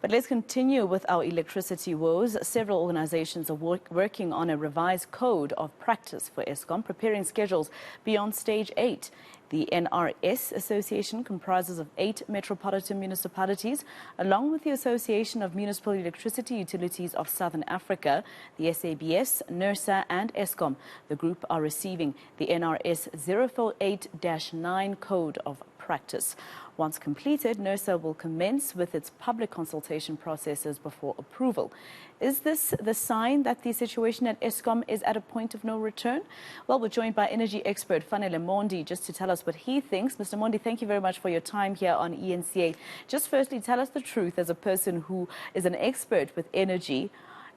But let's continue with our electricity woes. Several organizations are working on a revised code of practice for Eskom, preparing schedules beyond stage 8. The NRS Association comprises of 8 metropolitan municipalities, along with the Association of Municipal Electricity Utilities of Southern Africa, the SABS, NERSA and Eskom. The group are receiving the NRS 048-9 Code of Practice. Once completed, NERSA will commence with its public consultation processes before approval. Is this the sign that the situation at Eskom is at a point of no return? Well, we're joined by energy expert Fanele Mondi just to tell us what he thinks. Mr. Mondi, thank you very much for your time here on eNCA. Just firstly, tell us the truth as a person who is an expert with energy.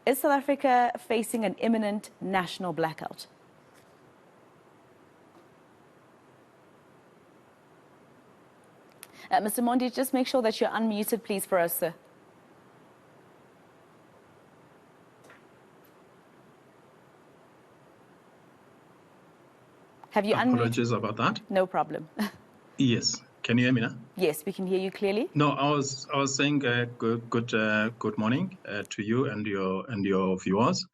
Is South Africa facing an imminent national blackout? Mr. Mondi, just make sure that you're unmuted, please, for us, sir. Have you unmuted? Apologies about that. No problem. Yes. Can you hear me now? Yes, we can hear you clearly. No, I was saying good morning to you and your viewers.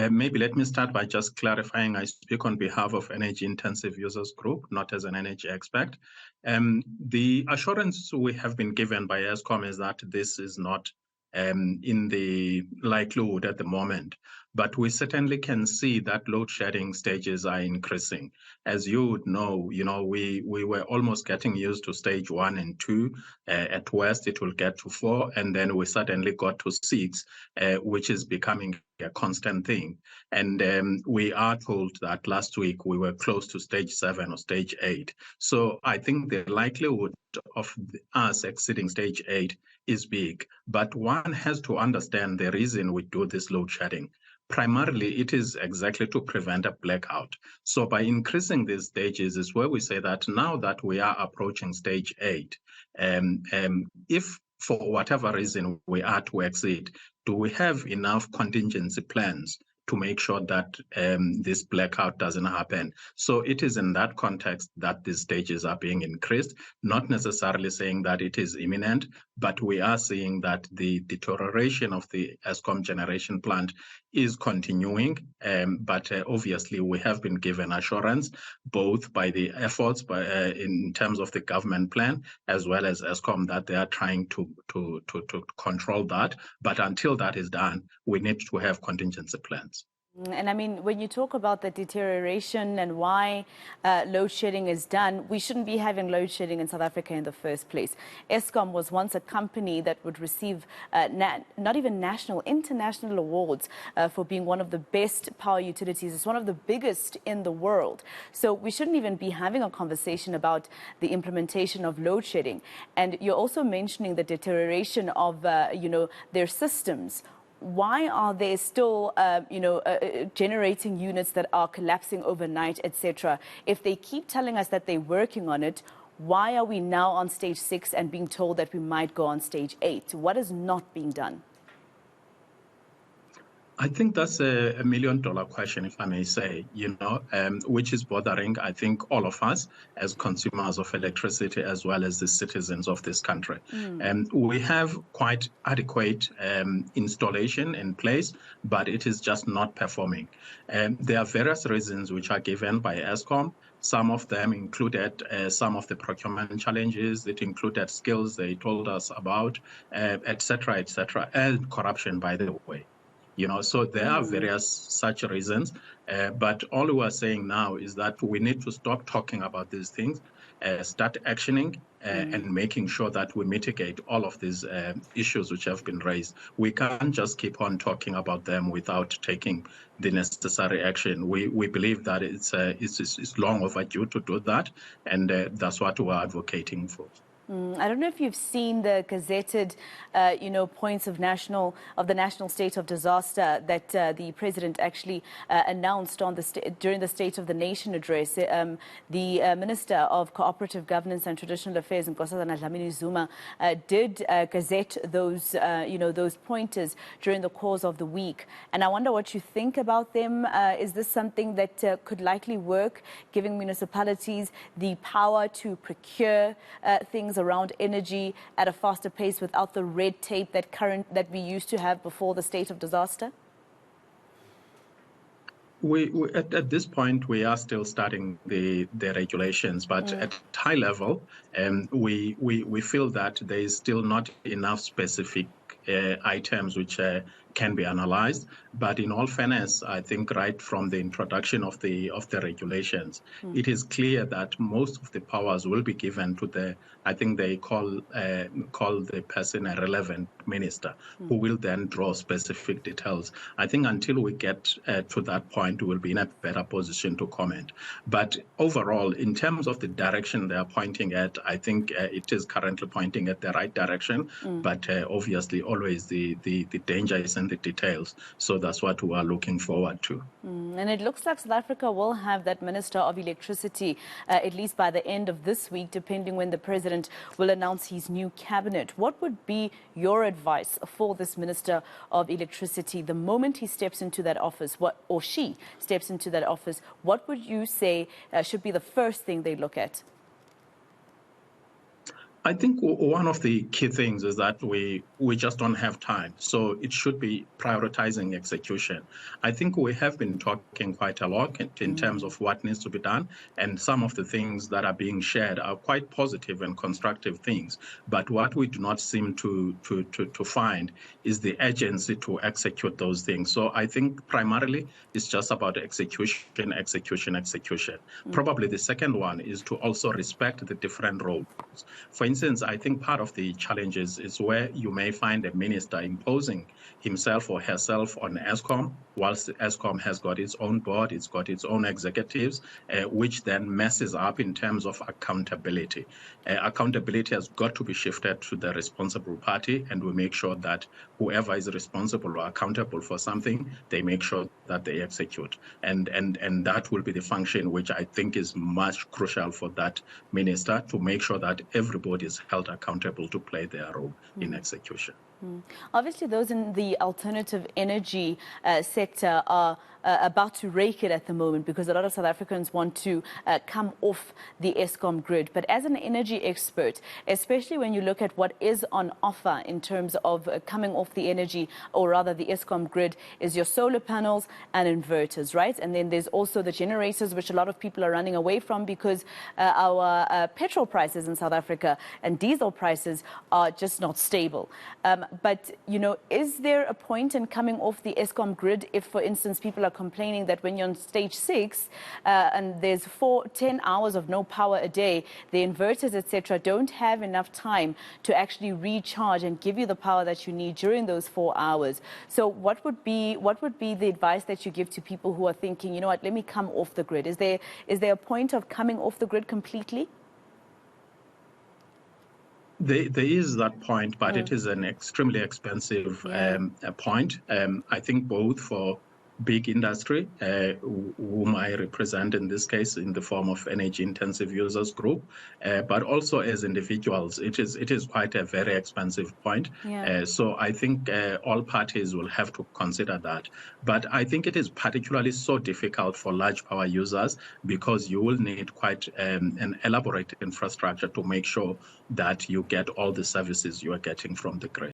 Maybe let me start by just clarifying. I speak on behalf of Energy Intensive Users Group, not as an energy expert. The assurance we have been given by Eskom is that this is not in the likelihood at the moment, but we certainly can see that load shedding stages are increasing. As you would know, we were almost getting used to stage 1 and 2. At worst, it will get to 4, and then we suddenly got to 6, which is becoming a constant thing. And we are told that last week we were close to stage 7 or stage 8. So I think the likelihood of us exceeding stage 8 is big. But one has to understand the reason we do this load shedding. Primarily, it is exactly to prevent a blackout. So by increasing these stages is where we say that now that we are approaching stage 8, if for whatever reason we are to exceed, do we have enough contingency plans to make sure that this blackout doesn't happen? So it is in that context that these stages are being increased, not necessarily saying that it is imminent, but we are seeing that the deterioration of the Eskom generation plant is continuing. But obviously we have been given assurance, both by the efforts in terms of the government plan, as well as Eskom, that they are trying to control that. But until that is done, we need to have contingency plans. And I mean, when you talk about the deterioration and why load shedding is done, we shouldn't be having load shedding in South Africa in the first place. Eskom was once a company that would receive not even national, international awards for being one of the best power utilities. It's one of the biggest in the world. So we shouldn't even be having a conversation about the implementation of load shedding. And you're also mentioning the deterioration of, their systems. Why are they still, generating units that are collapsing overnight, etc.? If they keep telling us that they're working on it, why are we now on stage 6 and being told that we might go on stage 8? What is not being done? I think that's a $1 million question, if I may say, which is bothering, I think, all of us as consumers of electricity, as well as the citizens of this country. We have quite adequate installation in place, but it is just not performing. There are various reasons which are given by Eskom. Some of them included some of the procurement challenges. It included skills they told us about, et cetera, and corruption, by the way. So there are various such reasons, but all we are saying now is that we need to stop talking about these things, start actioning and making sure that we mitigate all of these issues which have been raised. We can't just keep on talking about them without taking the necessary action. We believe that it's long overdue to do that, and that's what we're advocating for. I don't know if you've seen the gazetted, points of the national state of disaster that the president actually announced on during the State of the Nation address. The Minister of Cooperative Governance and Traditional Affairs, Nkosazana Dlamini Zuma, did gazette those, those pointers during the course of the week. And I wonder what you think about them. Is this something that could likely work, giving municipalities the power to procure things things around energy at a faster pace without the red tape that we used to have before the state of disaster? At this point, we are still starting the regulations, but at high level, we feel that there is still not enough specific items which can be analyzed. But in all fairness, I think right from the introduction of the regulations, it is clear that most of the powers will be given to the, I think they call the person a relevant minister, who will then draw specific details. I think until we get to that point, we will be in a better position to comment. But overall, in terms of the direction they are pointing at, I think it is currently pointing at the right direction. But obviously, always the danger is in the details. So that's what we are looking forward to. And it looks like South Africa will have that Minister of Electricity at least by the end of this week, depending when the President will announce his new cabinet. What would be your advice for this Minister of Electricity the moment he steps into that office, or she steps into that office? What would you say should be the first thing they look at? I think one of the key things is that we just don't have time. So it should be prioritizing execution. I think we have been talking quite a lot in terms of what needs to be done. And some of the things that are being shared are quite positive and constructive things. But what we do not seem to find is the urgency to execute those things. So I think primarily it's just about execution. Probably the second one is to also respect the different roles. For instance, I think part of the challenges is where you may find a minister imposing himself or herself on Eskom, whilst Eskom has got its own board, it's got its own executives, which then messes up in terms of accountability. Accountability has got to be shifted to the responsible party, and we make sure that whoever is responsible or accountable for something, they make sure that they execute. And that will be the function which I think is much crucial for that minister, to make sure that everybody is held accountable to play their role in execution. Obviously, those in the alternative energy sector are about to rake it at the moment, because a lot of South Africans want to come off the Eskom grid. But as an energy expert, especially when you look at what is on offer in terms of coming off the energy, or rather the Eskom grid, is your solar panels and inverters, right? And then there's also the generators, which a lot of people are running away from because our petrol prices in South Africa and diesel prices are just not stable. But, you know, is there a point in coming off the Eskom grid if, for instance, people are complaining that when you're on stage 6 and there's 10 hours of no power a day, the inverters, etc., don't have enough time to actually recharge and give you the power that you need during those 4 hours? So what would be the advice that you give to people who are thinking, you know what, let me come off the grid? Is there a point of coming off the grid completely? There is that point, but it is an extremely expensive point. I think both for big industry, whom I represent in this case in the form of energy intensive users group, but also as individuals, it is quite a very expensive point. So I think all parties will have to consider that. But I think it is particularly so difficult for large power users, because you will need quite an elaborate infrastructure to make sure that you get all the services you are getting from the grid.